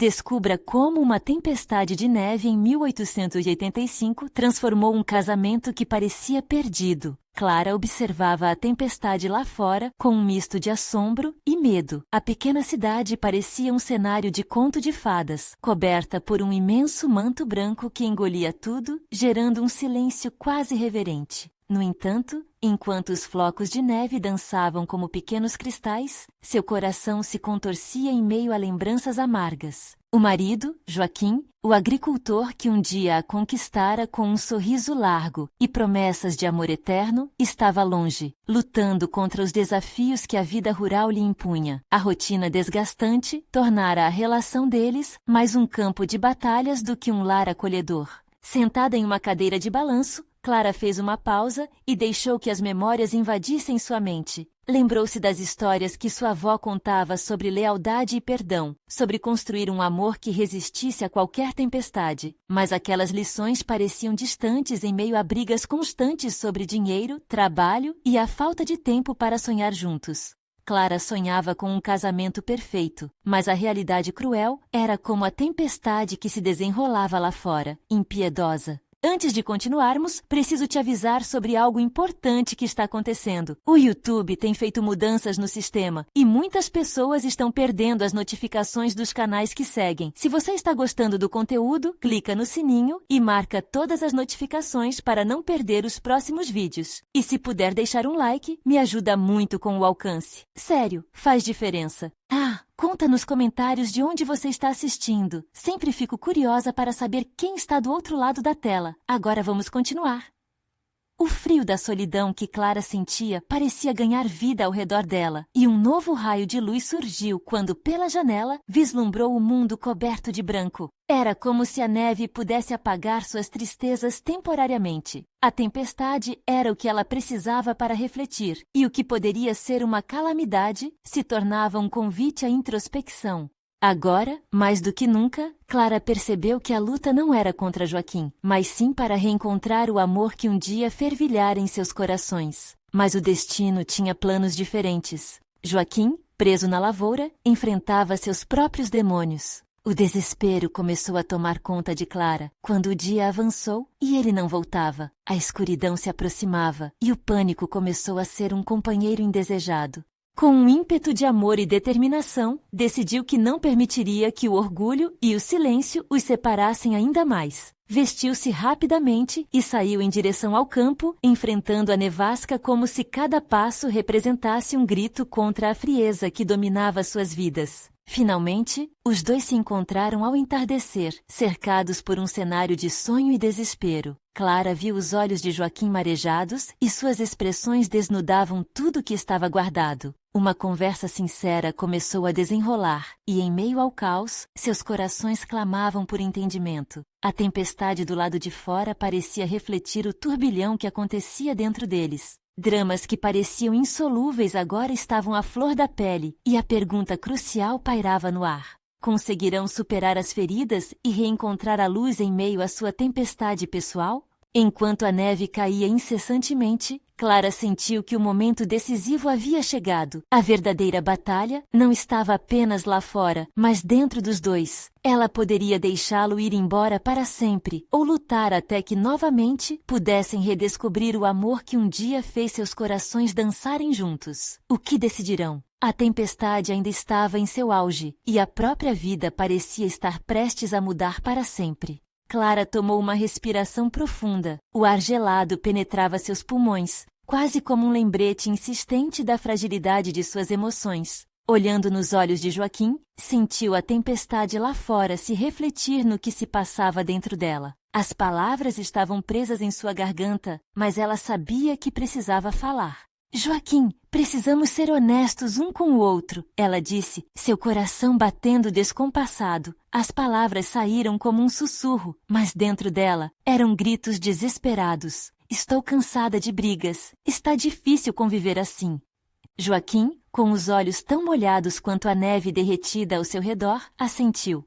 Descubra como uma tempestade de neve em 1885 transformou um casamento que parecia perdido. Clara observava a tempestade lá fora com um misto de assombro e medo. A pequena cidade parecia um cenário de conto de fadas, coberta por um imenso manto branco que engolia tudo, gerando um silêncio quase reverente. No entanto, enquanto os flocos de neve dançavam como pequenos cristais, seu coração se contorcia em meio a lembranças amargas. O marido, Joaquim, o agricultor que um dia a conquistara com um sorriso largo e promessas de amor eterno, estava longe, lutando contra os desafios que a vida rural lhe impunha. A rotina desgastante tornara a relação deles mais um campo de batalhas do que um lar acolhedor. Sentada em uma cadeira de balanço, Clara fez uma pausa e deixou que as memórias invadissem sua mente. Lembrou-se das histórias que sua avó contava sobre lealdade e perdão, sobre construir um amor que resistisse a qualquer tempestade. Mas aquelas lições pareciam distantes em meio a brigas constantes sobre dinheiro, trabalho e a falta de tempo para sonhar juntos. Clara sonhava com um casamento perfeito, mas a realidade cruel era como a tempestade que se desenrolava lá fora, impiedosa. Antes de continuarmos, preciso te avisar sobre algo importante que está acontecendo. O YouTube tem feito mudanças no sistema e muitas pessoas estão perdendo as notificações dos canais que seguem. Se você está gostando do conteúdo, clica no sininho e marca todas as notificações para não perder os próximos vídeos. E se puder deixar um like, me ajuda muito com o alcance. Sério, faz diferença. Conta nos comentários de onde você está assistindo. Sempre fico curiosa para saber quem está do outro lado da tela. Agora vamos continuar. O frio da solidão que Clara sentia parecia ganhar vida ao redor dela, e um novo raio de luz surgiu quando, pela janela, vislumbrou o mundo coberto de branco. Era como se a neve pudesse apagar suas tristezas temporariamente. A tempestade era o que ela precisava para refletir, e o que poderia ser uma calamidade se tornava um convite à introspecção. Agora, mais do que nunca, Clara percebeu que a luta não era contra Joaquim, mas sim para reencontrar o amor que um dia fervilhara em seus corações. Mas o destino tinha planos diferentes. Joaquim, preso na lavoura, enfrentava seus próprios demônios. O desespero começou a tomar conta de Clara, quando o dia avançou e ele não voltava. A escuridão se aproximava e o pânico começou a ser um companheiro indesejado. Com um ímpeto de amor e determinação, decidiu que não permitiria que o orgulho e o silêncio os separassem ainda mais. Vestiu-se rapidamente e saiu em direção ao campo, enfrentando a nevasca como se cada passo representasse um grito contra a frieza que dominava suas vidas. Finalmente, os dois se encontraram ao entardecer, cercados por um cenário de sonho e desespero. Clara viu os olhos de Joaquim marejados e suas expressões desnudavam tudo que estava guardado. Uma conversa sincera começou a desenrolar, e em meio ao caos, seus corações clamavam por entendimento. A tempestade do lado de fora parecia refletir o turbilhão que acontecia dentro deles. Dramas que pareciam insolúveis agora estavam à flor da pele, e a pergunta crucial pairava no ar. Conseguirão superar as feridas e reencontrar a luz em meio à sua tempestade pessoal? Enquanto a neve caía incessantemente, Clara sentiu que o momento decisivo havia chegado. A verdadeira batalha não estava apenas lá fora, mas dentro dos dois. Ela poderia deixá-lo ir embora para sempre, ou lutar até que novamente pudessem redescobrir o amor que um dia fez seus corações dançarem juntos. O que decidirão? A tempestade ainda estava em seu auge, e a própria vida parecia estar prestes a mudar para sempre. Clara tomou uma respiração profunda. O ar gelado penetrava seus pulmões, quase como um lembrete insistente da fragilidade de suas emoções. Olhando nos olhos de Joaquim, sentiu a tempestade lá fora se refletir no que se passava dentro dela. As palavras estavam presas em sua garganta, mas ela sabia que precisava falar. Joaquim, precisamos ser honestos um com o outro, ela disse, seu coração batendo descompassado. As palavras saíram como um sussurro, mas dentro dela eram gritos desesperados. Estou cansada de brigas. Está difícil conviver assim. Joaquim, com os olhos tão molhados quanto a neve derretida ao seu redor, assentiu.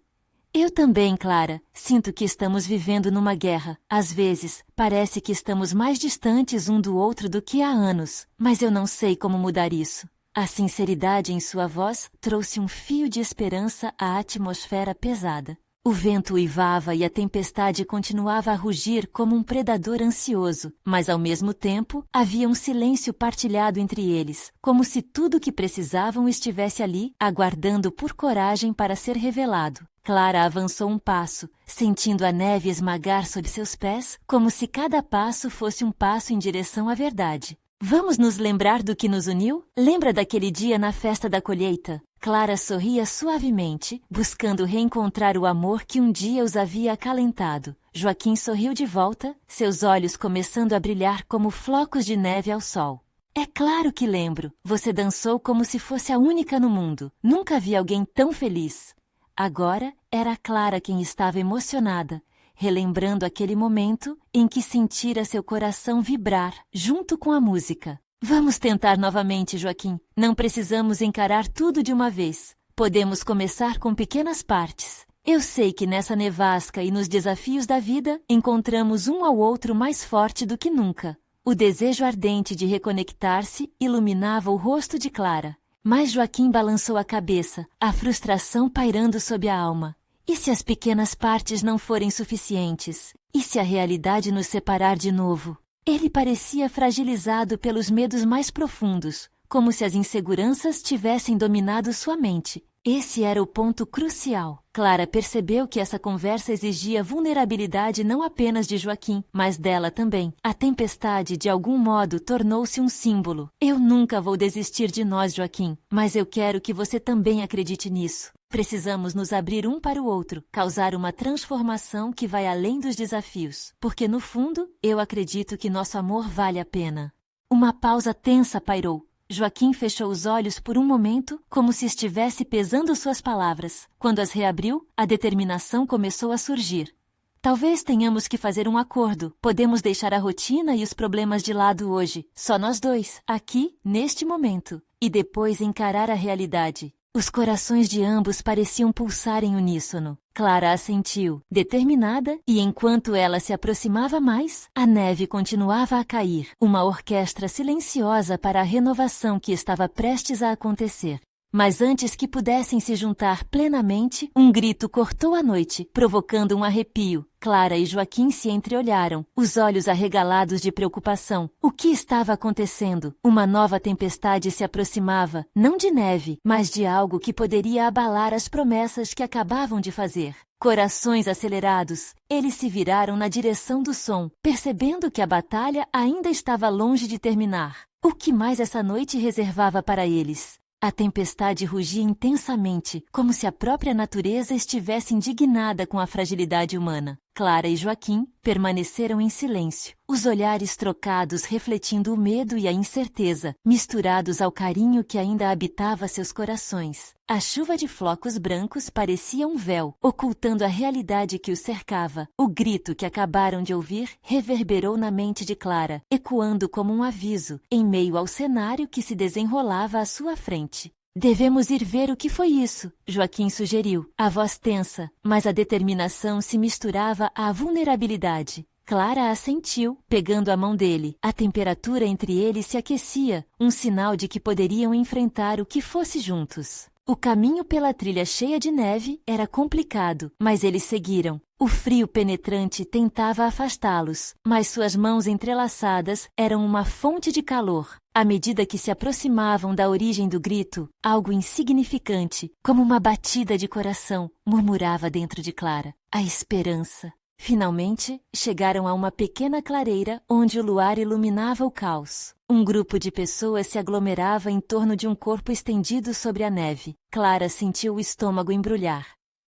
Eu também, Clara. Sinto que estamos vivendo numa guerra. Às vezes, parece que estamos mais distantes um do outro do que há anos, mas eu não sei como mudar isso. A sinceridade em sua voz trouxe um fio de esperança à atmosfera pesada. O vento uivava e a tempestade continuava a rugir como um predador ansioso, mas ao mesmo tempo havia um silêncio partilhado entre eles, como se tudo o que precisavam estivesse ali, aguardando por coragem para ser revelado. Clara avançou um passo, sentindo a neve esmagar sob seus pés, como se cada passo fosse um passo em direção à verdade. Vamos nos lembrar do que nos uniu? Lembra daquele dia na festa da colheita? Clara sorria suavemente, buscando reencontrar o amor que um dia os havia acalentado. Joaquim sorriu de volta, seus olhos começando a brilhar como flocos de neve ao sol. É claro que lembro. Você dançou como se fosse a única no mundo. Nunca vi alguém tão feliz. Agora era a Clara quem estava emocionada, relembrando aquele momento em que sentira seu coração vibrar junto com a música. Vamos tentar novamente, Joaquim. Não precisamos encarar tudo de uma vez. Podemos começar com pequenas partes. Eu sei que nessa nevasca e nos desafios da vida encontramos um ao outro mais forte do que nunca. O desejo ardente de reconectar-se iluminava o rosto de Clara. Mas Joaquim balançou a cabeça, a frustração pairando sob a alma. E se as pequenas partes não forem suficientes? E se a realidade nos separar de novo? Ele parecia fragilizado pelos medos mais profundos, como se as inseguranças tivessem dominado sua mente. Esse era o ponto crucial. Clara percebeu que essa conversa exigia vulnerabilidade não apenas de Joaquim, mas dela também. A tempestade, de algum modo, tornou-se um símbolo. Eu nunca vou desistir de nós, Joaquim, mas eu quero que você também acredite nisso. Precisamos nos abrir um para o outro, causar uma transformação que vai além dos desafios. Porque, no fundo, eu acredito que nosso amor vale a pena. Uma pausa tensa pairou. Joaquim fechou os olhos por um momento, como se estivesse pesando suas palavras. Quando as reabriu, a determinação começou a surgir. Talvez tenhamos que fazer um acordo. Podemos deixar a rotina e os problemas de lado hoje. Só nós dois, aqui, neste momento. E depois encarar a realidade. Os corações de ambos pareciam pulsar em uníssono. Clara assentiu, determinada, e enquanto ela se aproximava mais, a neve continuava a cair, uma orquestra silenciosa para a renovação que estava prestes a acontecer. Mas antes que pudessem se juntar plenamente, um grito cortou a noite, provocando um arrepio. Clara e Joaquim se entreolharam, os olhos arregalados de preocupação. O que estava acontecendo? Uma nova tempestade se aproximava, não de neve, mas de algo que poderia abalar as promessas que acabavam de fazer. Corações acelerados, eles se viraram na direção do som, percebendo que a batalha ainda estava longe de terminar. O que mais essa noite reservava para eles? A tempestade rugia intensamente, como se a própria natureza estivesse indignada com a fragilidade humana. Clara e Joaquim permaneceram em silêncio, os olhares trocados refletindo o medo e a incerteza, misturados ao carinho que ainda habitava seus corações. A chuva de flocos brancos parecia um véu, ocultando a realidade que os cercava. O grito que acabaram de ouvir reverberou na mente de Clara, ecoando como um aviso, em meio ao cenário que se desenrolava à sua frente. Devemos ir ver o que foi isso, Joaquim sugeriu, a voz tensa, mas a determinação se misturava à vulnerabilidade. Clara assentiu, pegando a mão dele. A temperatura entre eles se aquecia, um sinal de que poderiam enfrentar o que fosse juntos. O caminho pela trilha cheia de neve era complicado, mas eles seguiram. O frio penetrante tentava afastá-los, mas suas mãos entrelaçadas eram uma fonte de calor. À medida que se aproximavam da origem do grito, algo insignificante, como uma batida de coração, murmurava dentro de Clara. A esperança. Finalmente, chegaram a uma pequena clareira onde o luar iluminava o caos. Um grupo de pessoas se aglomerava em torno de um corpo estendido sobre a neve. Clara sentiu o estômago embrulhar.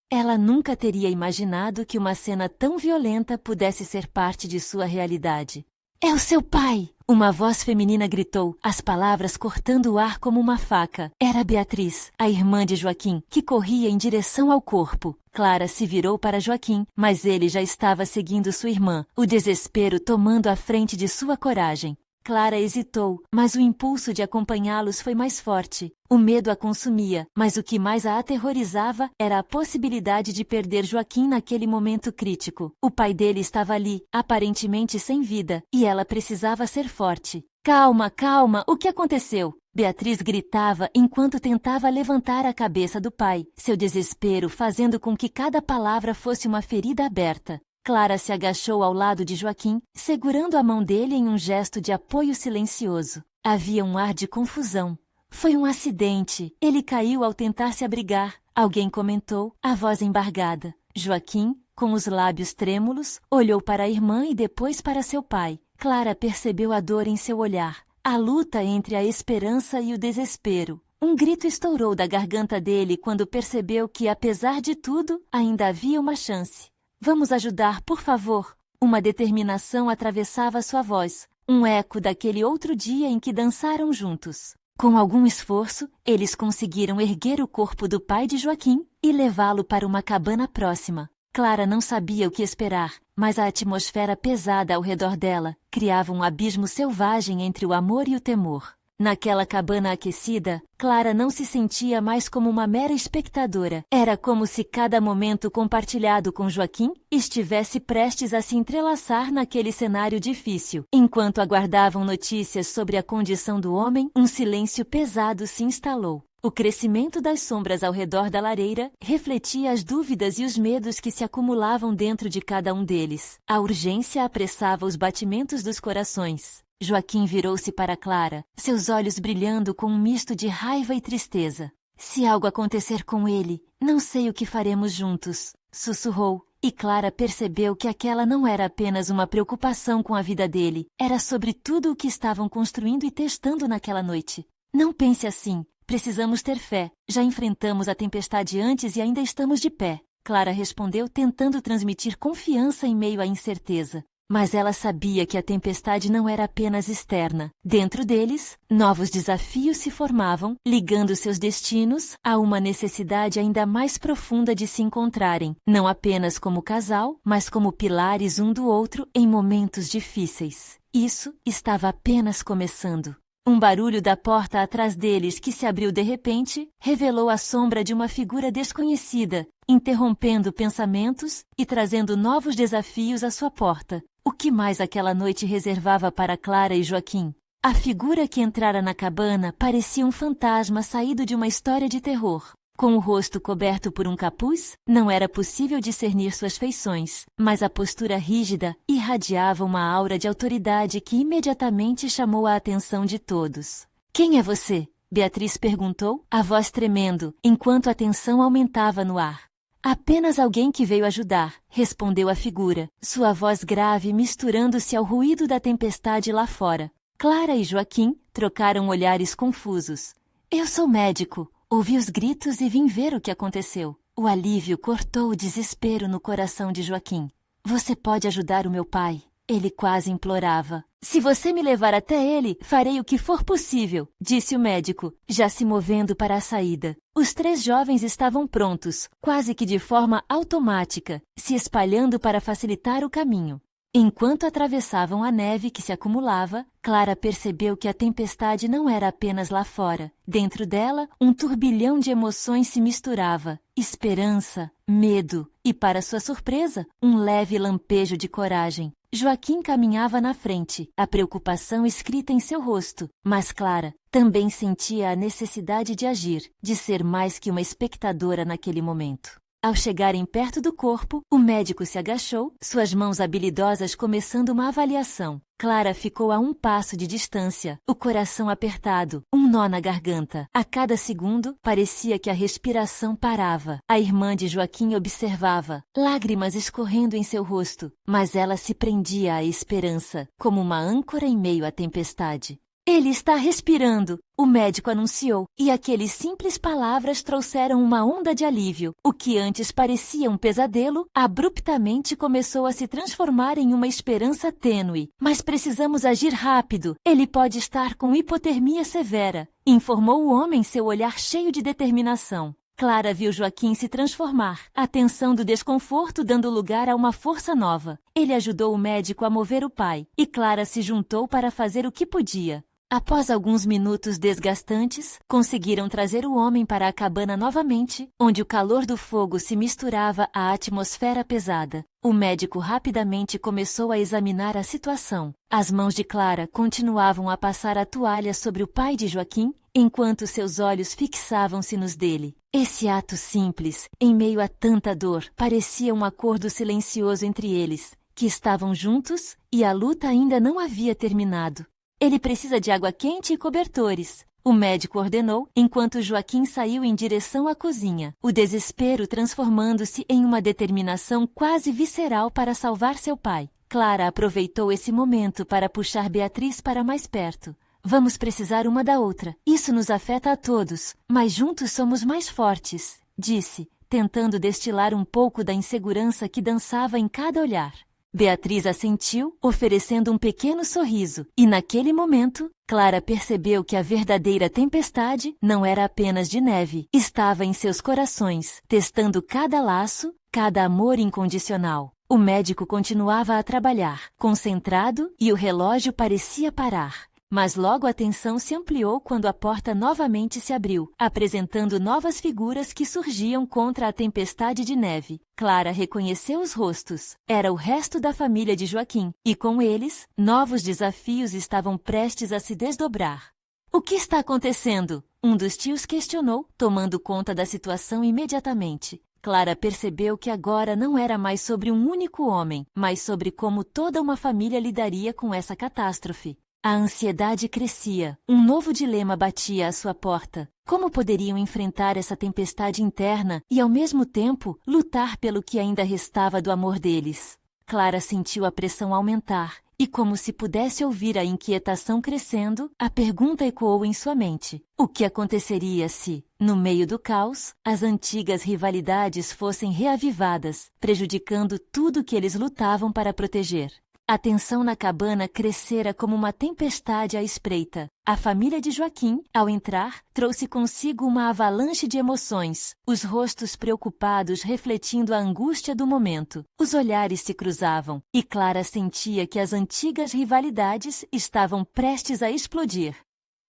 Ela nunca teria imaginado que uma cena tão violenta pudesse ser parte de sua realidade. "É o seu pai!" Uma voz feminina gritou, as palavras cortando o ar como uma faca. Era Beatriz, a irmã de Joaquim, que corria em direção ao corpo. Clara se virou para Joaquim, mas ele já estava seguindo sua irmã, o desespero tomando a frente de sua coragem. Clara hesitou, mas o impulso de acompanhá-los foi mais forte. O medo a consumia, mas o que mais a aterrorizava era a possibilidade de perder Joaquim naquele momento crítico. O pai dele estava ali, aparentemente sem vida, e ela precisava ser forte. Calma, calma, o que aconteceu? Beatriz gritava enquanto tentava levantar a cabeça do pai, seu desespero fazendo com que cada palavra fosse uma ferida aberta. Clara se agachou ao lado de Joaquim, segurando a mão dele em um gesto de apoio silencioso. Havia um ar de confusão. Foi um acidente. Ele caiu ao tentar se abrigar. Alguém comentou, a voz embargada. Joaquim, com os lábios trêmulos, olhou para a irmã e depois para seu pai. Clara percebeu a dor em seu olhar, a luta entre a esperança e o desespero. Um grito estourou da garganta dele quando percebeu que, apesar de tudo, ainda havia uma chance. Vamos ajudar, por favor. Uma determinação atravessava sua voz, um eco daquele outro dia em que dançaram juntos. Com algum esforço, eles conseguiram erguer o corpo do pai de Joaquim e levá-lo para uma cabana próxima. Clara não sabia o que esperar, mas a atmosfera pesada ao redor dela criava um abismo selvagem entre o amor e o temor. Naquela cabana aquecida, Clara não se sentia mais como uma mera espectadora. Era como se cada momento compartilhado com Joaquim estivesse prestes a se entrelaçar naquele cenário difícil. Enquanto aguardavam notícias sobre a condição do homem, um silêncio pesado se instalou. O crescimento das sombras ao redor da lareira refletia as dúvidas e os medos que se acumulavam dentro de cada um deles. A urgência apressava os batimentos dos corações. Joaquim virou-se para Clara, seus olhos brilhando com um misto de raiva e tristeza. Se algo acontecer com ele, não sei o que faremos juntos, sussurrou, e Clara percebeu que aquela não era apenas uma preocupação com a vida dele, era sobre tudo o que estavam construindo e testando naquela noite. Não pense assim. Precisamos ter fé. Já enfrentamos a tempestade antes e ainda estamos de pé. Clara respondeu, tentando transmitir confiança em meio à incerteza. Mas ela sabia que a tempestade não era apenas externa. Dentro deles, novos desafios se formavam, ligando seus destinos a uma necessidade ainda mais profunda de se encontrarem, não apenas como casal, mas como pilares um do outro em momentos difíceis. Isso estava apenas começando. Um barulho da porta atrás deles, que se abriu de repente, revelou a sombra de uma figura desconhecida, interrompendo pensamentos e trazendo novos desafios à sua porta. O que mais aquela noite reservava para Clara e Joaquim? A figura que entrara na cabana parecia um fantasma saído de uma história de terror. Com o rosto coberto por um capuz, não era possível discernir suas feições, mas a postura rígida irradiava uma aura de autoridade que imediatamente chamou a atenção de todos. "Quem é você?" Beatriz perguntou, a voz tremendo, enquanto a tensão aumentava no ar. "Apenas alguém que veio ajudar", respondeu a figura, sua voz grave misturando-se ao ruído da tempestade lá fora. Clara e Joaquim trocaram olhares confusos. "Eu sou médico." Ouvi os gritos e vim ver o que aconteceu. O alívio cortou o desespero no coração de Joaquim. "Você pode ajudar o meu pai?" Ele quase implorava. "Se você me levar até ele, farei o que for possível", disse o médico, já se movendo para a saída. Os 3 jovens estavam prontos, quase que de forma automática, se espalhando para facilitar o caminho. Enquanto atravessavam a neve que se acumulava, Clara percebeu que a tempestade não era apenas lá fora. Dentro dela, um turbilhão de emoções se misturava. Esperança, medo e, para sua surpresa, um leve lampejo de coragem. Joaquim caminhava na frente, a preocupação escrita em seu rosto, mas Clara também sentia a necessidade de agir, de ser mais que uma espectadora naquele momento. Ao chegarem perto do corpo, o médico se agachou, suas mãos habilidosas começando uma avaliação. Clara ficou a um passo de distância, o coração apertado, um nó na garganta. A cada segundo, parecia que a respiração parava. A irmã de Joaquim observava, lágrimas escorrendo em seu rosto, mas ela se prendia à esperança, como uma âncora em meio à tempestade. "Ele está respirando", o médico anunciou, e aqueles simples palavras trouxeram uma onda de alívio. O que antes parecia um pesadelo, abruptamente começou a se transformar em uma esperança tênue. "Mas precisamos agir rápido. Ele pode estar com hipotermia severa", informou o homem, seu olhar cheio de determinação. Clara viu Joaquim se transformar, a tensão do desconforto dando lugar a uma força nova. Ele ajudou o médico a mover o pai, e Clara se juntou para fazer o que podia. Após alguns minutos desgastantes, conseguiram trazer o homem para a cabana novamente, onde o calor do fogo se misturava à atmosfera pesada. O médico rapidamente começou a examinar a situação. As mãos de Clara continuavam a passar a toalha sobre o pai de Joaquim, enquanto seus olhos fixavam-se nos dele. Esse ato simples, em meio a tanta dor, parecia um acordo silencioso entre eles, que estavam juntos e a luta ainda não havia terminado. Ele precisa de água quente e cobertores, o médico ordenou, enquanto Joaquim saiu em direção à cozinha, o desespero transformando-se em uma determinação quase visceral para salvar seu pai. Clara aproveitou esse momento para puxar Beatriz para mais perto. Vamos precisar uma da outra. Isso nos afeta a todos, mas juntos somos mais fortes, disse, tentando destilar um pouco da insegurança que dançava em cada olhar. Beatriz assentiu, oferecendo um pequeno sorriso, e naquele momento, Clara percebeu que a verdadeira tempestade não era apenas de neve, estava em seus corações, testando cada laço, cada amor incondicional. O médico continuava a trabalhar, concentrado, e o relógio parecia parar. Mas logo a tensão se ampliou quando a porta novamente se abriu, apresentando novas figuras que surgiam contra a tempestade de neve. Clara reconheceu os rostos. Era o resto da família de Joaquim, e com eles, novos desafios estavam prestes a se desdobrar. O que está acontecendo? Um dos tios questionou, tomando conta da situação imediatamente. Clara percebeu que agora não era mais sobre um único homem, mas sobre como toda uma família lidaria com essa catástrofe. A ansiedade crescia. Um novo dilema batia à sua porta. Como poderiam enfrentar essa tempestade interna e, ao mesmo tempo, lutar pelo que ainda restava do amor deles? Clara sentiu a pressão aumentar e, como se pudesse ouvir a inquietação crescendo, a pergunta ecoou em sua mente. O que aconteceria se, no meio do caos, as antigas rivalidades fossem reavivadas, prejudicando tudo que eles lutavam para proteger? A tensão na cabana crescera como uma tempestade à espreita. A família de Joaquim, ao entrar, trouxe consigo uma avalanche de emoções, os rostos preocupados refletindo a angústia do momento. Os olhares se cruzavam, e Clara sentia que as antigas rivalidades estavam prestes a explodir.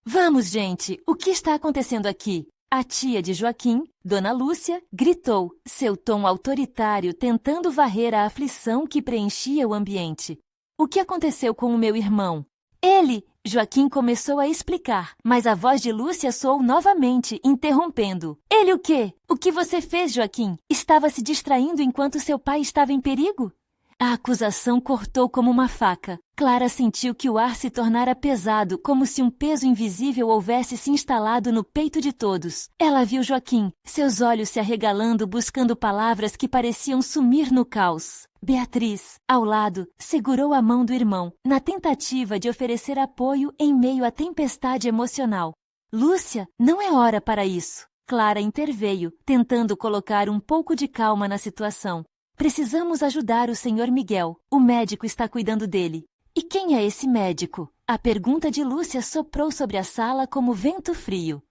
Vamos, gente! O que está acontecendo aqui? A tia de Joaquim, Dona Lúcia, gritou, seu tom autoritário tentando varrer a aflição que preenchia o ambiente. O que aconteceu com o meu irmão? Ele! Joaquim começou a explicar, mas a voz de Lúcia soou novamente, interrompendo. Ele o quê? O que você fez, Joaquim? Estava se distraindo enquanto seu pai estava em perigo? A acusação cortou como uma faca. Clara sentiu que o ar se tornara pesado, como se um peso invisível houvesse se instalado no peito de todos. Ela viu Joaquim, seus olhos se arregalando buscando palavras que pareciam sumir no caos. Beatriz, ao lado, segurou a mão do irmão, na tentativa de oferecer apoio em meio à tempestade emocional. Lúcia, não é hora para isso. Clara interveio, tentando colocar um pouco de calma na situação. Precisamos ajudar o Sr. Miguel. O médico está cuidando dele. E quem é esse médico? A pergunta de Lúcia soprou sobre a sala como vento frio.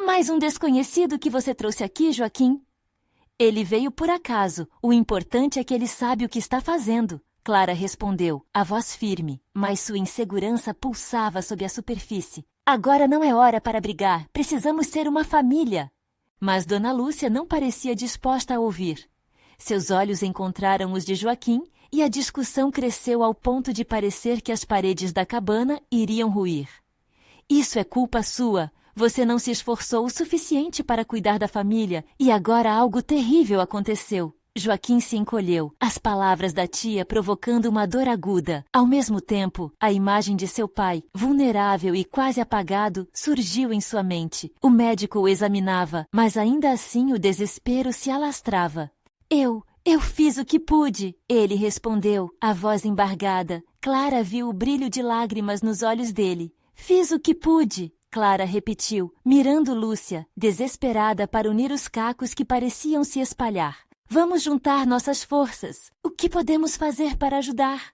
Mais um desconhecido que você trouxe aqui, Joaquim? Ele veio por acaso. O importante é que ele sabe o que está fazendo. Clara respondeu, a voz firme, mas sua insegurança pulsava sob a superfície. Agora não é hora para brigar. Precisamos ser uma família. Mas Dona Lúcia não parecia disposta a ouvir. Seus olhos encontraram os de Joaquim e a discussão cresceu ao ponto de parecer que as paredes da cabana iriam ruir. Isso é culpa sua. Você não se esforçou o suficiente para cuidar da família e agora algo terrível aconteceu. Joaquim se encolheu, as palavras da tia provocando uma dor aguda. Ao mesmo tempo, a imagem de seu pai, vulnerável e quase apagado, surgiu em sua mente. O médico o examinava, mas ainda assim o desespero se alastrava. Eu fiz o que pude, ele respondeu, a voz embargada. Clara viu o brilho de lágrimas nos olhos dele. Fiz o que pude, Clara repetiu, mirando Lúcia, desesperada para unir os cacos que pareciam se espalhar. Vamos juntar nossas forças. O que podemos fazer para ajudar?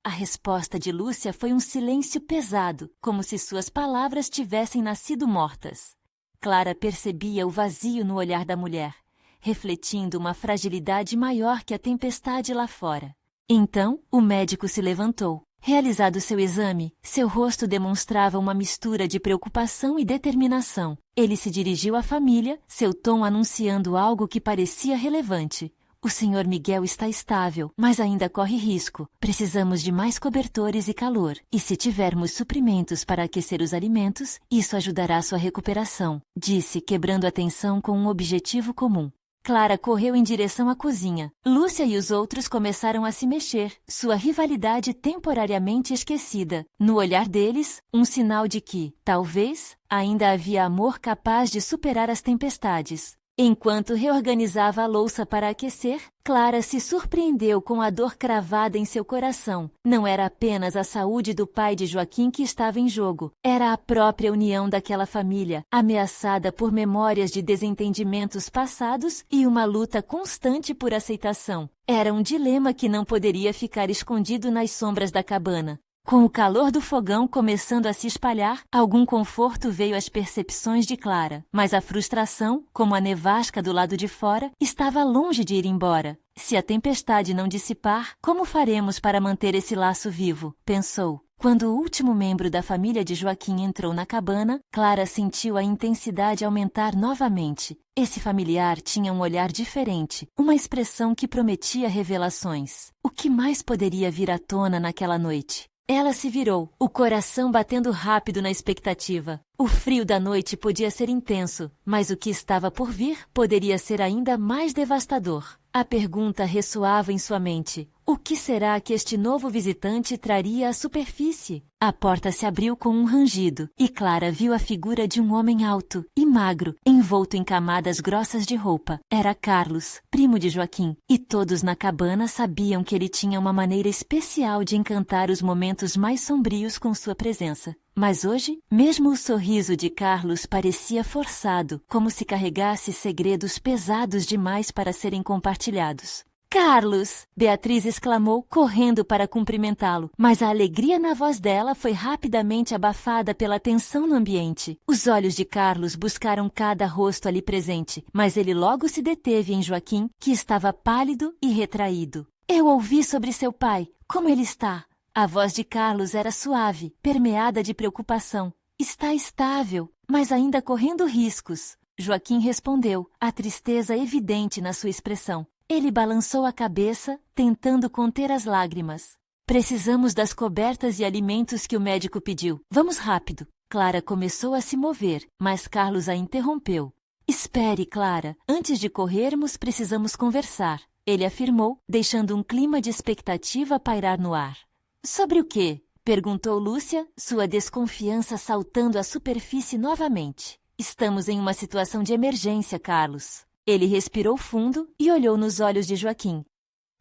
A resposta de Lúcia foi um silêncio pesado, como se suas palavras tivessem nascido mortas. Clara percebia o vazio no olhar da mulher, refletindo uma fragilidade maior que a tempestade lá fora. Então, o médico se levantou. Realizado seu exame, seu rosto demonstrava uma mistura de preocupação e determinação. Ele se dirigiu à família, seu tom anunciando algo que parecia relevante. O Sr. Miguel está estável, mas ainda corre risco. Precisamos de mais cobertores e calor. E se tivermos suprimentos para aquecer os alimentos, isso ajudará sua recuperação, disse, quebrando a tensão com um objetivo comum. Clara correu em direção à cozinha. Lúcia e os outros começaram a se mexer, sua rivalidade temporariamente esquecida. No olhar deles, um sinal de que, talvez, ainda havia amor capaz de superar as tempestades. Enquanto reorganizava a louça para aquecer, Clara se surpreendeu com a dor cravada em seu coração. Não era apenas a saúde do pai de Joaquim que estava em jogo. Era a própria união daquela família, ameaçada por memórias de desentendimentos passados e uma luta constante por aceitação. Era um dilema que não poderia ficar escondido nas sombras da cabana. Com o calor do fogão começando a se espalhar, algum conforto veio às percepções de Clara. Mas a frustração, como a nevasca do lado de fora, estava longe de ir embora. Se a tempestade não dissipar, como faremos para manter esse laço vivo? Pensou. Quando o último membro da família de Joaquim entrou na cabana, Clara sentiu a intensidade aumentar novamente. Esse familiar tinha um olhar diferente, uma expressão que prometia revelações. O que mais poderia vir à tona naquela noite? Ela se virou, o coração batendo rápido na expectativa. O frio da noite podia ser intenso, mas o que estava por vir poderia ser ainda mais devastador. A pergunta ressoava em sua mente. O que será que este novo visitante traria à superfície? A porta se abriu com um rangido, e Clara viu a figura de um homem alto e magro, envolto em camadas grossas de roupa. Era Carlos, primo de Joaquim, e todos na cabana sabiam que ele tinha uma maneira especial de encantar os momentos mais sombrios com sua presença. Mas hoje, mesmo o sorriso de Carlos parecia forçado, como se carregasse segredos pesados demais para serem compartilhados. Carlos! Beatriz exclamou, correndo para cumprimentá-lo, mas a alegria na voz dela foi rapidamente abafada pela tensão no ambiente. Os olhos de Carlos buscaram cada rosto ali presente, mas ele logo se deteve em Joaquim, que estava pálido e retraído. Eu ouvi sobre seu pai. Como ele está? A voz de Carlos era suave, permeada de preocupação. Está estável, mas ainda correndo riscos. Joaquim respondeu, a tristeza evidente na sua expressão. Ele balançou a cabeça, tentando conter as lágrimas. Precisamos das cobertas e alimentos que o médico pediu. Vamos rápido. Clara começou a se mover, mas Carlos a interrompeu. Espere, Clara. Antes de corrermos, precisamos conversar. Ele afirmou, deixando um clima de expectativa pairar no ar. Sobre o quê? Perguntou Lúcia, sua desconfiança saltando à superfície novamente. Estamos em uma situação de emergência, Carlos. Ele respirou fundo e olhou nos olhos de Joaquim.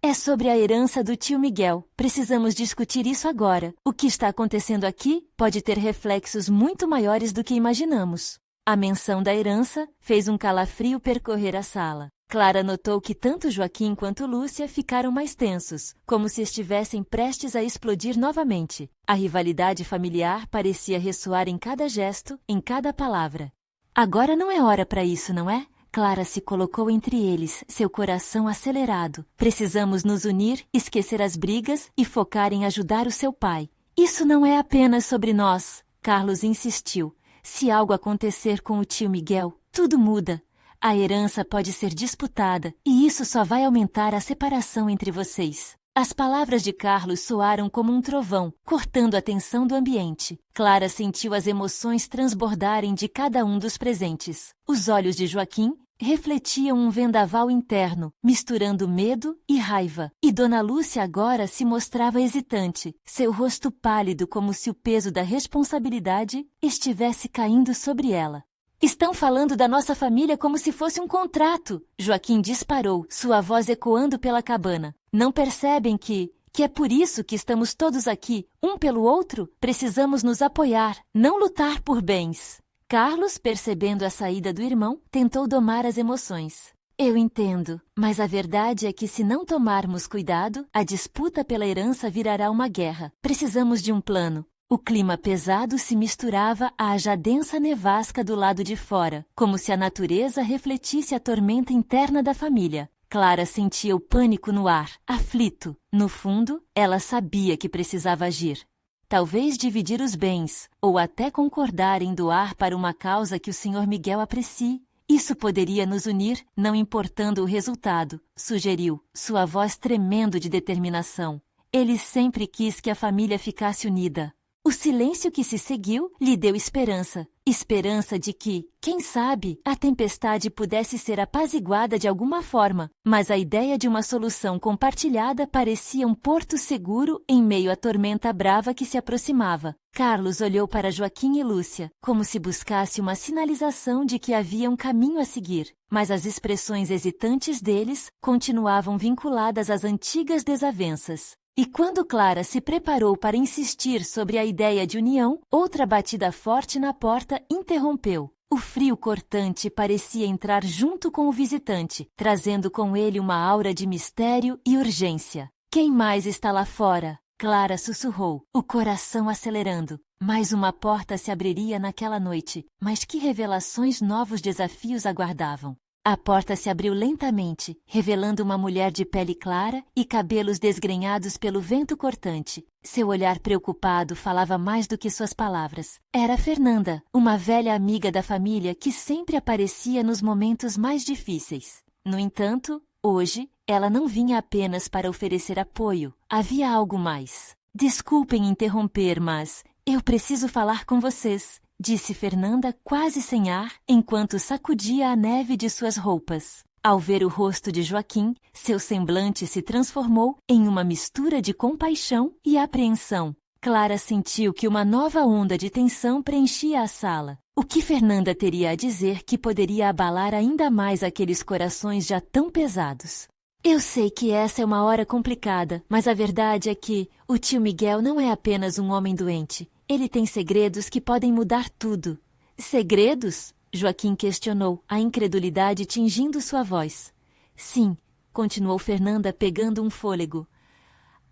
É sobre a herança do tio Miguel. Precisamos discutir isso agora. O que está acontecendo aqui pode ter reflexos muito maiores do que imaginamos. A menção da herança fez um calafrio percorrer a sala. Clara notou que tanto Joaquim quanto Lúcia ficaram mais tensos, como se estivessem prestes a explodir novamente. A rivalidade familiar parecia ressoar em cada gesto, em cada palavra. Agora não é hora para isso, não é? Clara se colocou entre eles, seu coração acelerado. Precisamos nos unir, esquecer as brigas e focar em ajudar o seu pai. Isso não é apenas sobre nós, Carlos insistiu. Se algo acontecer com o tio Miguel, tudo muda. A herança pode ser disputada, e isso só vai aumentar a separação entre vocês. As palavras de Carlos soaram como um trovão, cortando a tensão do ambiente. Clara sentiu as emoções transbordarem de cada um dos presentes. Os olhos de Joaquim refletiam um vendaval interno, misturando medo e raiva. E Dona Lúcia agora se mostrava hesitante, seu rosto pálido como se o peso da responsabilidade estivesse caindo sobre ela. Estão falando da nossa família como se fosse um contrato. Joaquim disparou, sua voz ecoando pela cabana. Não percebem que é por isso que estamos todos aqui, um pelo outro? Precisamos nos apoiar, não lutar por bens. Carlos, percebendo a saída do irmão, tentou domar as emoções. Eu entendo, mas a verdade é que se não tomarmos cuidado, a disputa pela herança virará uma guerra. Precisamos de um plano. O clima pesado se misturava à já densa nevasca do lado de fora, como se a natureza refletisse a tormenta interna da família. Clara sentia o pânico no ar, aflito. No fundo, ela sabia que precisava agir. Talvez dividir os bens, ou até concordar em doar para uma causa que o Sr. Miguel aprecie. Isso poderia nos unir, não importando o resultado, sugeriu, sua voz tremendo de determinação. Ele sempre quis que a família ficasse unida. O silêncio que se seguiu lhe deu esperança. Esperança de que, quem sabe, a tempestade pudesse ser apaziguada de alguma forma, mas a ideia de uma solução compartilhada parecia um porto seguro em meio à tormenta brava que se aproximava. Carlos olhou para Joaquim e Lúcia, como se buscasse uma sinalização de que havia um caminho a seguir, mas as expressões hesitantes deles continuavam vinculadas às antigas desavenças. E quando Clara se preparou para insistir sobre a ideia de união, outra batida forte na porta interrompeu. O frio cortante parecia entrar junto com o visitante, trazendo com ele uma aura de mistério e urgência. Quem mais está lá fora? Clara sussurrou, o coração acelerando. Mais uma porta se abriria naquela noite, mas que revelações novos desafios aguardavam. A porta se abriu lentamente, revelando uma mulher de pele clara e cabelos desgrenhados pelo vento cortante. Seu olhar preocupado falava mais do que suas palavras. Era Fernanda, uma velha amiga da família que sempre aparecia nos momentos mais difíceis. No entanto, hoje, ela não vinha apenas para oferecer apoio. Havia algo mais. Desculpem interromper, mas eu preciso falar com vocês, disse Fernanda quase sem ar, enquanto sacudia a neve de suas roupas. Ao ver o rosto de Joaquim, seu semblante se transformou em uma mistura de compaixão e apreensão. Clara sentiu que uma nova onda de tensão preenchia a sala. O que Fernanda teria a dizer que poderia abalar ainda mais aqueles corações já tão pesados? Eu sei que essa é uma hora complicada, mas a verdade é que o tio Miguel não é apenas um homem doente. Ele tem segredos que podem mudar tudo. Segredos? Joaquim questionou, a incredulidade tingindo sua voz. Sim, continuou Fernanda pegando um fôlego.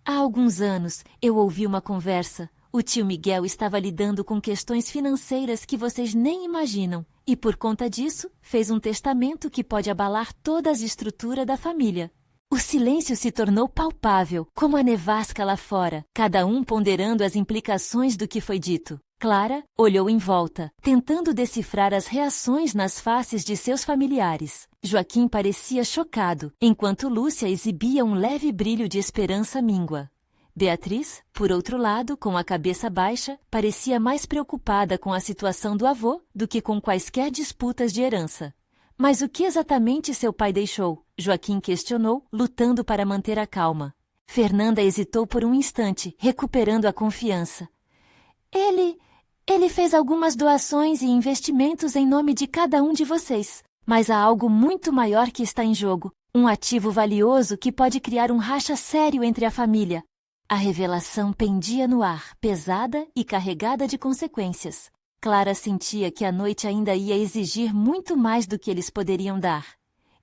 Há alguns anos eu ouvi uma conversa. O tio Miguel estava lidando com questões financeiras que vocês nem imaginam. E por conta disso, fez um testamento que pode abalar toda a estrutura da família. O silêncio se tornou palpável, como a nevasca lá fora, cada um ponderando as implicações do que foi dito. Clara olhou em volta, tentando decifrar as reações nas faces de seus familiares. Joaquim parecia chocado, enquanto Lúcia exibia um leve brilho de esperança míngua. Beatriz, por outro lado, com a cabeça baixa, parecia mais preocupada com a situação do avô do que com quaisquer disputas de herança. Mas o que exatamente seu pai deixou? Joaquim questionou, lutando para manter a calma. Fernanda hesitou por um instante, recuperando a confiança. Ele fez algumas doações e investimentos em nome de cada um de vocês. Mas há algo muito maior que está em jogo. Um ativo valioso que pode criar um racha sério entre a família. A revelação pendia no ar, pesada e carregada de consequências. Clara sentia que a noite ainda ia exigir muito mais do que eles poderiam dar.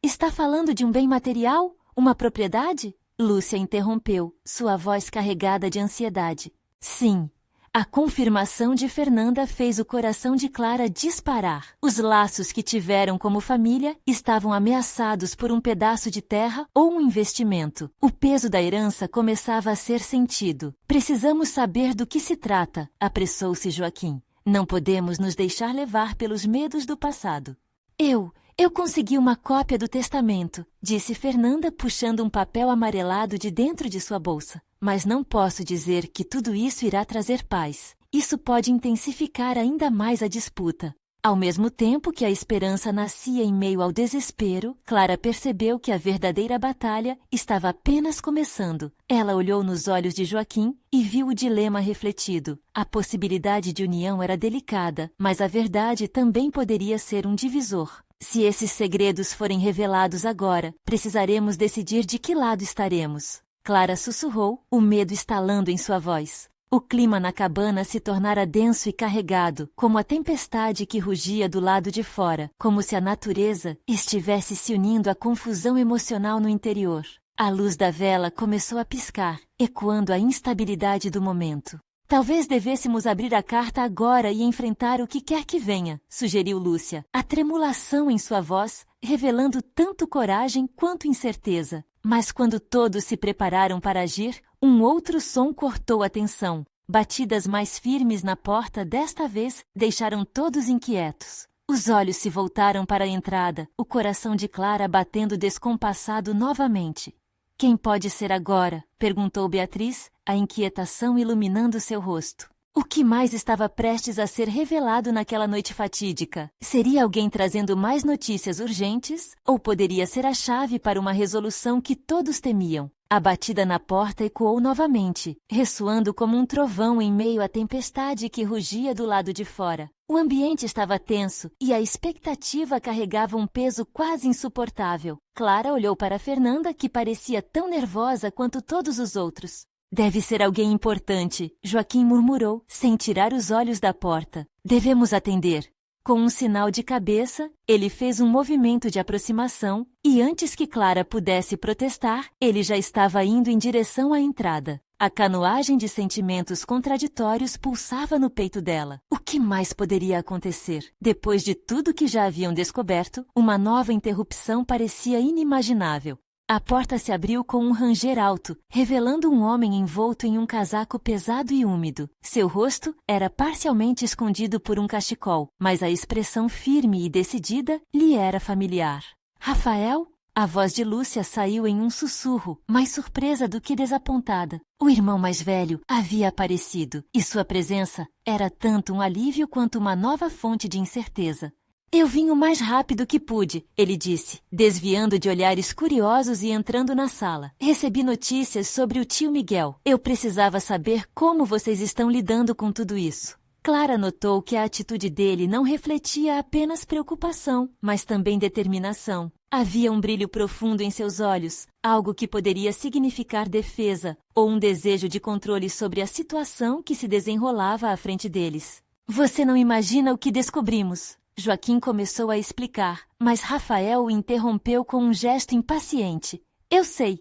Está falando de um bem material? Uma propriedade? Lúcia interrompeu, sua voz carregada de ansiedade. Sim. A confirmação de Fernanda fez o coração de Clara disparar. Os laços que tiveram como família estavam ameaçados por um pedaço de terra ou um investimento. O peso da herança começava a ser sentido. Precisamos saber do que se trata, apressou-se Joaquim. Não podemos nos deixar levar pelos medos do passado. Eu consegui uma cópia do testamento, disse Fernanda puxando um papel amarelado de dentro de sua bolsa. Mas não posso dizer que tudo isso irá trazer paz. Isso pode intensificar ainda mais a disputa. Ao mesmo tempo que a esperança nascia em meio ao desespero, Clara percebeu que a verdadeira batalha estava apenas começando. Ela olhou nos olhos de Joaquim e viu o dilema refletido. A possibilidade de união era delicada, mas a verdade também poderia ser um divisor. Se esses segredos forem revelados agora, precisaremos decidir de que lado estaremos. Clara sussurrou, o medo estalando em sua voz. O clima na cabana se tornara denso e carregado, como a tempestade que rugia do lado de fora, como se a natureza estivesse se unindo à confusão emocional no interior. A luz da vela começou a piscar, ecoando a instabilidade do momento. Talvez devêssemos abrir a carta agora e enfrentar o que quer que venha, sugeriu Lúcia, a tremulação em sua voz, revelando tanto coragem quanto incerteza. Mas quando todos se prepararam para agir, um outro som cortou a tensão. Batidas mais firmes na porta desta vez deixaram todos inquietos. Os olhos se voltaram para a entrada, o coração de Clara batendo descompassado novamente. Quem pode ser agora? Perguntou Beatriz, a inquietação iluminando seu rosto. O que mais estava prestes a ser revelado naquela noite fatídica? Seria alguém trazendo mais notícias urgentes? Ou poderia ser a chave para uma resolução que todos temiam? A batida na porta ecoou novamente, ressoando como um trovão em meio à tempestade que rugia do lado de fora. O ambiente estava tenso e a expectativa carregava um peso quase insuportável. Clara olhou para Fernanda, que parecia tão nervosa quanto todos os outros. Deve ser alguém importante, Joaquim murmurou, sem tirar os olhos da porta. Devemos atender. Com um sinal de cabeça, ele fez um movimento de aproximação e antes que Clara pudesse protestar, ele já estava indo em direção à entrada. A canoagem de sentimentos contraditórios pulsava no peito dela. O que mais poderia acontecer? Depois de tudo que já haviam descoberto, uma nova interrupção parecia inimaginável. A porta se abriu com um ranger alto, revelando um homem envolto em um casaco pesado e úmido. Seu rosto era parcialmente escondido por um cachecol, mas a expressão firme e decidida lhe era familiar. Rafael? A voz de Lúcia saiu em um sussurro, mais surpresa do que desapontada. O irmão mais velho havia aparecido, e sua presença era tanto um alívio quanto uma nova fonte de incerteza. Eu vim o mais rápido que pude, ele disse, desviando de olhares curiosos e entrando na sala. Recebi notícias sobre o tio Miguel. Eu precisava saber como vocês estão lidando com tudo isso. Clara notou que a atitude dele não refletia apenas preocupação, mas também determinação. Havia um brilho profundo em seus olhos, algo que poderia significar defesa ou um desejo de controle sobre a situação que se desenrolava à frente deles. Você não imagina o que descobrimos. Joaquim começou a explicar, mas Rafael o interrompeu com um gesto impaciente. Eu sei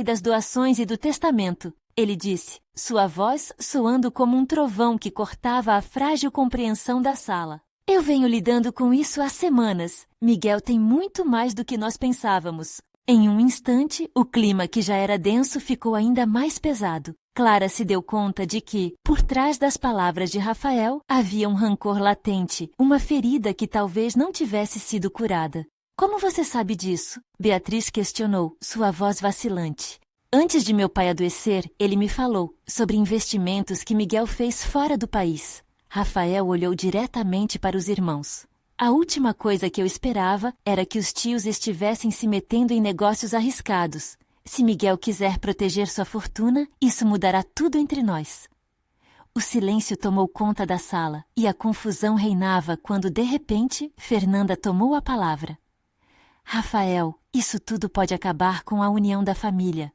das doações e do testamento, ele disse, sua voz soando como um trovão que cortava a frágil compreensão da sala. Eu venho lidando com isso há semanas. Miguel tem muito mais do que nós pensávamos. Em um instante, o clima que já era denso ficou ainda mais pesado. Clara se deu conta de que, por trás das palavras de Rafael, havia um rancor latente, uma ferida que talvez não tivesse sido curada. Como você sabe disso? Beatriz questionou, sua voz vacilante. Antes de meu pai adoecer, ele me falou sobre investimentos que Miguel fez fora do país. Rafael olhou diretamente para os irmãos. A última coisa que eu esperava era que os tios estivessem se metendo em negócios arriscados. Se Miguel quiser proteger sua fortuna, isso mudará tudo entre nós. O silêncio tomou conta da sala e a confusão reinava quando, de repente, Fernanda tomou a palavra. Rafael, isso tudo pode acabar com a união da família.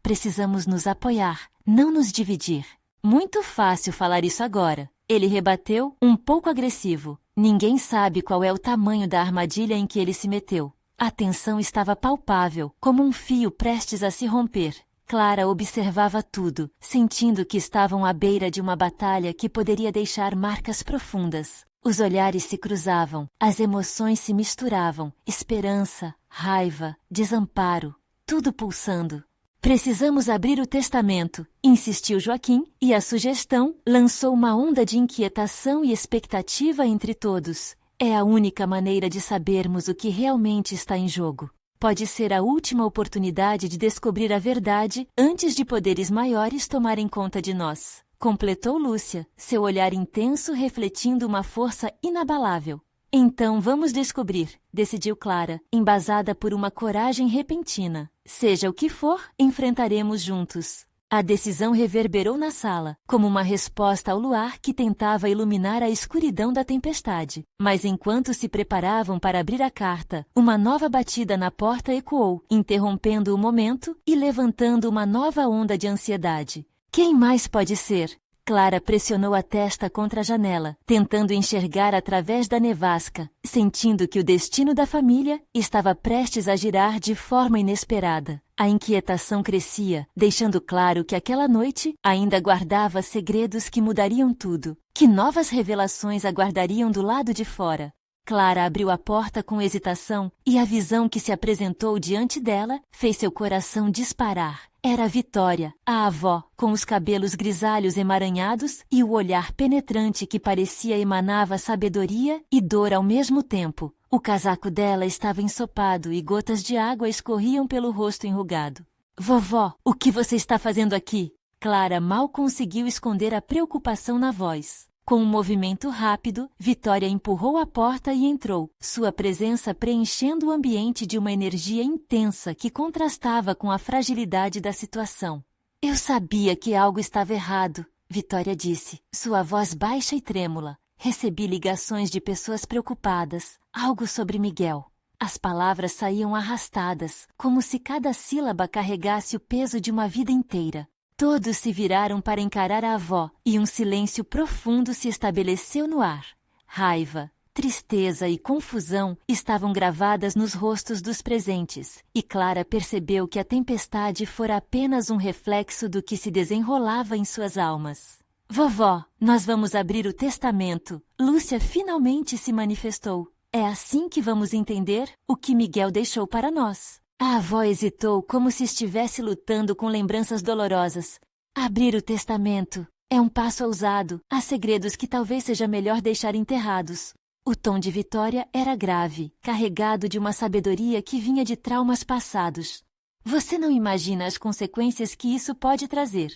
Precisamos nos apoiar, não nos dividir. Muito fácil falar isso agora. Ele rebateu, um pouco agressivo. Ninguém sabe qual é o tamanho da armadilha em que ele se meteu. A tensão estava palpável, como um fio prestes a se romper. Clara observava tudo, sentindo que estavam à beira de uma batalha que poderia deixar marcas profundas. Os olhares se cruzavam, as emoções se misturavam, esperança, raiva, desamparo, tudo pulsando. Precisamos abrir o testamento, insistiu Joaquim, e a sugestão lançou uma onda de inquietação e expectativa entre todos. É a única maneira de sabermos o que realmente está em jogo. Pode ser a última oportunidade de descobrir a verdade antes de poderes maiores tomarem conta de nós. Completou Lúcia, seu olhar intenso refletindo uma força inabalável. Então vamos descobrir, decidiu Clara, embasada por uma coragem repentina. Seja o que for, enfrentaremos juntos. A decisão reverberou na sala, como uma resposta ao luar que tentava iluminar a escuridão da tempestade. Mas enquanto se preparavam para abrir a carta, uma nova batida na porta ecoou, interrompendo o momento e levantando uma nova onda de ansiedade. Quem mais pode ser? Clara pressionou a testa contra a janela, tentando enxergar através da nevasca, sentindo que o destino da família estava prestes a girar de forma inesperada. A inquietação crescia, deixando claro que aquela noite ainda guardava segredos que mudariam tudo. Que novas revelações aguardariam do lado de fora? Clara abriu a porta com hesitação e a visão que se apresentou diante dela fez seu coração disparar. Era Vitória, a avó, com os cabelos grisalhos emaranhados e o olhar penetrante que parecia emanava sabedoria e dor ao mesmo tempo. O casaco dela estava ensopado e gotas de água escorriam pelo rosto enrugado. Vovó, o que você está fazendo aqui? Clara mal conseguiu esconder a preocupação na voz. Com um movimento rápido, Vitória empurrou a porta e entrou, sua presença preenchendo o ambiente de uma energia intensa que contrastava com a fragilidade da situação. Eu sabia que algo estava errado, Vitória disse, sua voz baixa e trêmula. Recebi ligações de pessoas preocupadas, algo sobre Miguel. As palavras saíam arrastadas, como se cada sílaba carregasse o peso de uma vida inteira. Todos se viraram para encarar a avó e um silêncio profundo se estabeleceu no ar. Raiva, tristeza e confusão estavam gravadas nos rostos dos presentes, e Clara percebeu que a tempestade fora apenas um reflexo do que se desenrolava em suas almas. Vovó, nós vamos abrir o testamento. Lúcia finalmente se manifestou. É assim que vamos entender o que Miguel deixou para nós. A avó hesitou como se estivesse lutando com lembranças dolorosas. Abrir o testamento é um passo ousado. Há segredos que talvez seja melhor deixar enterrados. O tom de Vitória era grave, carregado de uma sabedoria que vinha de traumas passados. Você não imagina as consequências que isso pode trazer.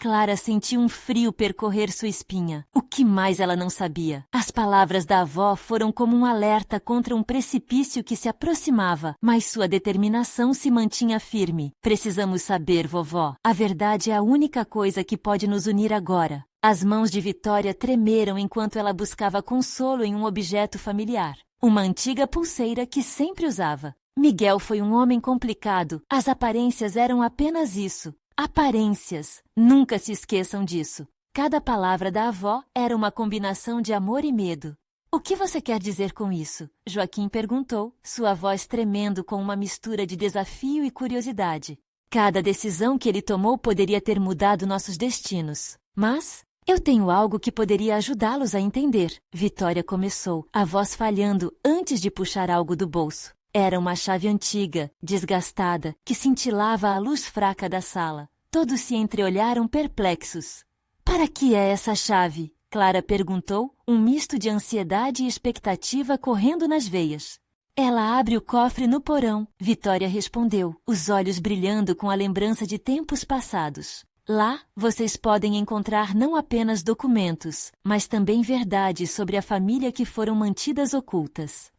Clara sentiu um frio percorrer sua espinha. O que mais ela não sabia? As palavras da avó foram como um alerta contra um precipício que se aproximava, mas sua determinação se mantinha firme. Precisamos saber, vovó. A verdade é a única coisa que pode nos unir agora. As mãos de Vitória tremeram enquanto ela buscava consolo em um objeto familiar. Uma antiga pulseira que sempre usava. Miguel foi um homem complicado. As aparências eram apenas isso. Aparências. Nunca se esqueçam disso. Cada palavra da avó era uma combinação de amor e medo. O que você quer dizer com isso? Joaquim perguntou, sua voz tremendo com uma mistura de desafio e curiosidade. Cada decisão que ele tomou poderia ter mudado nossos destinos. Mas eu tenho algo que poderia ajudá-los a entender. Vitória começou, a voz falhando antes de puxar algo do bolso. Era uma chave antiga, desgastada, que cintilava à luz fraca da sala. Todos se entreolharam perplexos. Para que é essa chave? Clara perguntou, um misto de ansiedade e expectativa correndo nas veias. Ela abre o cofre no porão, Vitória respondeu, os olhos brilhando com a lembrança de tempos passados. Lá, vocês podem encontrar não apenas documentos, mas também verdades sobre a família que foram mantidas ocultas.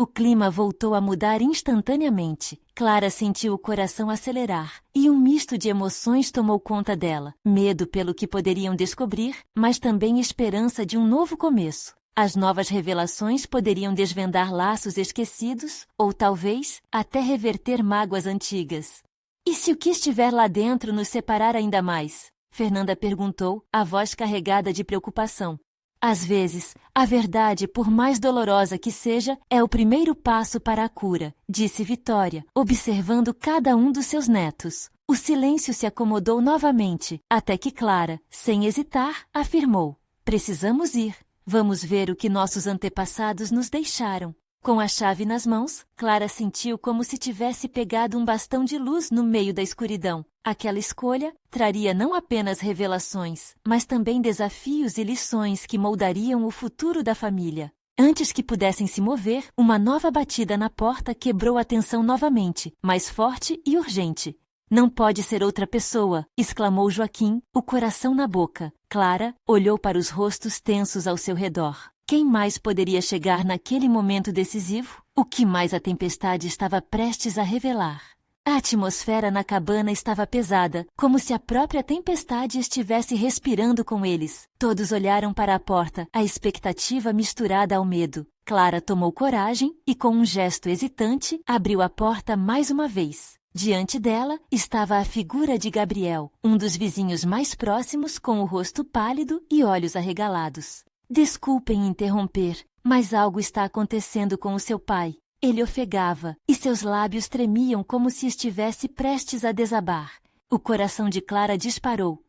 O clima voltou a mudar instantaneamente. Clara sentiu o coração acelerar, e um misto de emoções tomou conta dela. Medo pelo que poderiam descobrir, mas também esperança de um novo começo. As novas revelações poderiam desvendar laços esquecidos, ou talvez, até reverter mágoas antigas. E se o que estiver lá dentro nos separar ainda mais? Fernanda perguntou, a voz carregada de preocupação. Às vezes, a verdade, por mais dolorosa que seja, é o primeiro passo para a cura, disse Vitória, observando cada um dos seus netos. O silêncio se acomodou novamente, até que Clara, sem hesitar, afirmou: precisamos ir. Vamos ver o que nossos antepassados nos deixaram. Com a chave nas mãos, Clara sentiu como se tivesse pegado um bastão de luz no meio da escuridão. Aquela escolha traria não apenas revelações, mas também desafios e lições que moldariam o futuro da família. Antes que pudessem se mover, uma nova batida na porta quebrou a tensão novamente, mais forte e urgente. Não pode ser outra pessoa, exclamou Joaquim, o coração na boca. Clara olhou para os rostos tensos ao seu redor. Quem mais poderia chegar naquele momento decisivo? O que mais a tempestade estava prestes a revelar? A atmosfera na cabana estava pesada, como se a própria tempestade estivesse respirando com eles. Todos olharam para a porta, a expectativa misturada ao medo. Clara tomou coragem e, com um gesto hesitante, abriu a porta mais uma vez. Diante dela estava a figura de Gabriel, um dos vizinhos mais próximos, com o rosto pálido e olhos arregalados. Desculpem interromper, mas algo está acontecendo com o seu pai. Ele ofegava, e seus lábios tremiam como se estivesse prestes a desabar. O coração de Clara disparou.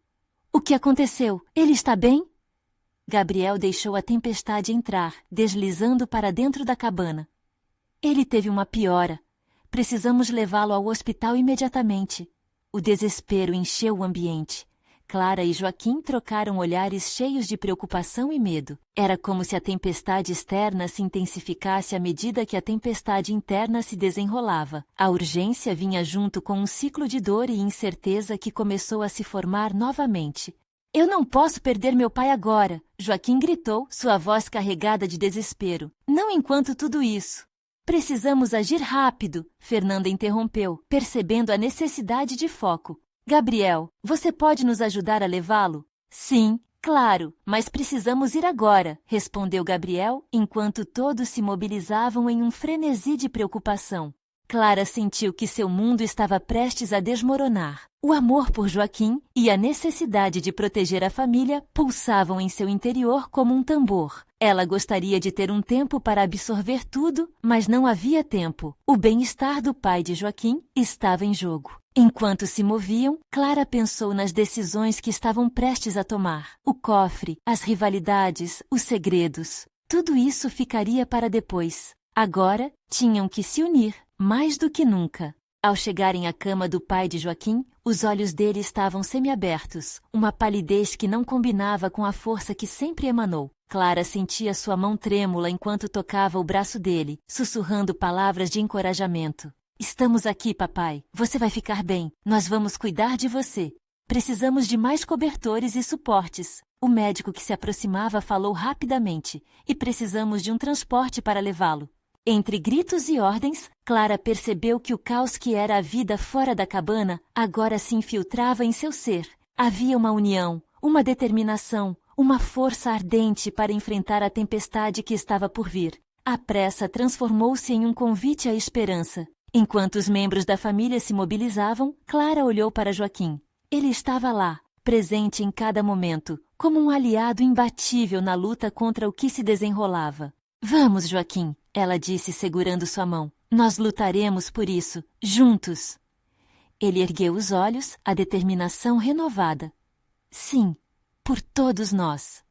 O que aconteceu? Ele está bem? Gabriel deixou a tempestade entrar, deslizando para dentro da cabana. Ele teve uma piora. Precisamos levá-lo ao hospital imediatamente. O desespero encheu o ambiente. Clara e Joaquim trocaram olhares cheios de preocupação e medo. Era como se a tempestade externa se intensificasse à medida que a tempestade interna se desenrolava. A urgência vinha junto com um ciclo de dor e incerteza que começou a se formar novamente. Eu não posso perder meu pai agora, Joaquim gritou, sua voz carregada de desespero. Não enquanto tudo isso. Precisamos agir rápido, Fernanda interrompeu, percebendo a necessidade de foco. Gabriel, você pode nos ajudar a levá-lo? Sim, claro, mas precisamos ir agora, respondeu Gabriel, enquanto todos se mobilizavam em um frenesi de preocupação. Clara sentiu que seu mundo estava prestes a desmoronar. O amor por Joaquim e a necessidade de proteger a família pulsavam em seu interior como um tambor. Ela gostaria de ter um tempo para absorver tudo, mas não havia tempo. O bem-estar do pai de Joaquim estava em jogo. Enquanto se moviam, Clara pensou nas decisões que estavam prestes a tomar. O cofre, as rivalidades, os segredos. Tudo isso ficaria para depois. Agora, tinham que se unir, mais do que nunca. Ao chegarem à cama do pai de Joaquim, os olhos dele estavam semiabertos, uma palidez que não combinava com a força que sempre emanou. Clara sentia sua mão trêmula enquanto tocava o braço dele, sussurrando palavras de encorajamento. Estamos aqui, papai. Você vai ficar bem. Nós vamos cuidar de você. Precisamos de mais cobertores e suportes. O médico que se aproximava falou rapidamente, e precisamos de um transporte para levá-lo. Entre gritos e ordens, Clara percebeu que o caos que era a vida fora da cabana agora se infiltrava em seu ser. Havia uma união, uma determinação, uma força ardente para enfrentar a tempestade que estava por vir. A pressa transformou-se em um convite à esperança. Enquanto os membros da família se mobilizavam, Clara olhou para Joaquim. Ele estava lá, presente em cada momento, como um aliado imbatível na luta contra o que se desenrolava. Vamos, Joaquim, ela disse segurando sua mão. Nós lutaremos por isso, juntos. Ele ergueu os olhos, a determinação renovada. Sim, por todos nós.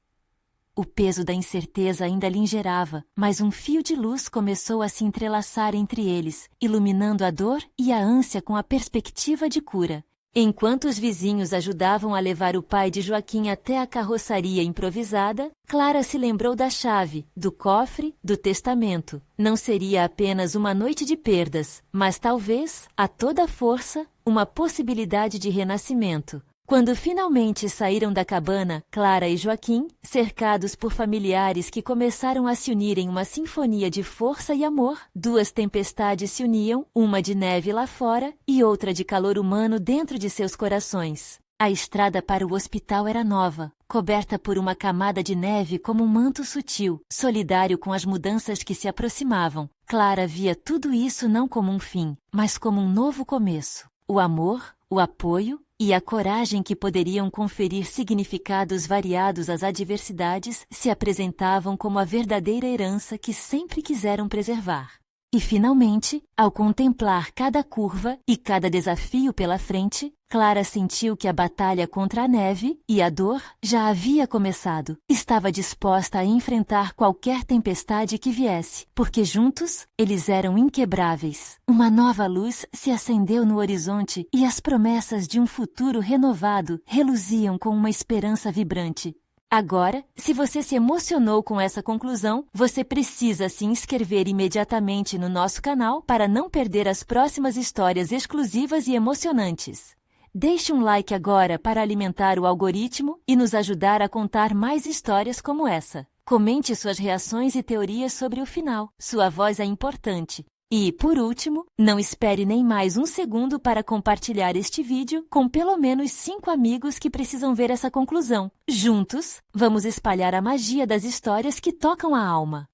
O peso da incerteza ainda lhe engerava, mas um fio de luz começou a se entrelaçar entre eles, iluminando a dor e a ânsia com a perspectiva de cura. Enquanto os vizinhos ajudavam a levar o pai de Joaquim até a carroçaria improvisada, Clara se lembrou da chave, do cofre, do testamento. Não seria apenas uma noite de perdas, mas talvez, a toda força, uma possibilidade de renascimento. Quando finalmente saíram da cabana, Clara e Joaquim, cercados por familiares que começaram a se unir em uma sinfonia de força e amor, duas tempestades se uniam, uma de neve lá fora e outra de calor humano dentro de seus corações. A estrada para o hospital era nova, coberta por uma camada de neve como um manto sutil, solidário com as mudanças que se aproximavam. Clara via tudo isso não como um fim, mas como um novo começo. O amor, o apoio e a coragem que poderiam conferir significados variados às adversidades se apresentavam como a verdadeira herança que sempre quiseram preservar. E, finalmente, ao contemplar cada curva e cada desafio pela frente, Clara sentiu que a batalha contra a neve e a dor já havia começado. Estava disposta a enfrentar qualquer tempestade que viesse, porque juntos eles eram inquebráveis. Uma nova luz se acendeu no horizonte e as promessas de um futuro renovado reluziam com uma esperança vibrante. Agora, se você se emocionou com essa conclusão, você precisa se inscrever imediatamente no nosso canal para não perder as próximas histórias exclusivas e emocionantes. Deixe um like agora para alimentar o algoritmo e nos ajudar a contar mais histórias como essa. Comente suas reações e teorias sobre o final. Sua voz é importante. E, por último, não espere nem mais um segundo para compartilhar este vídeo com pelo menos 5 amigos que precisam ver essa conclusão. Juntos, vamos espalhar a magia das histórias que tocam a alma.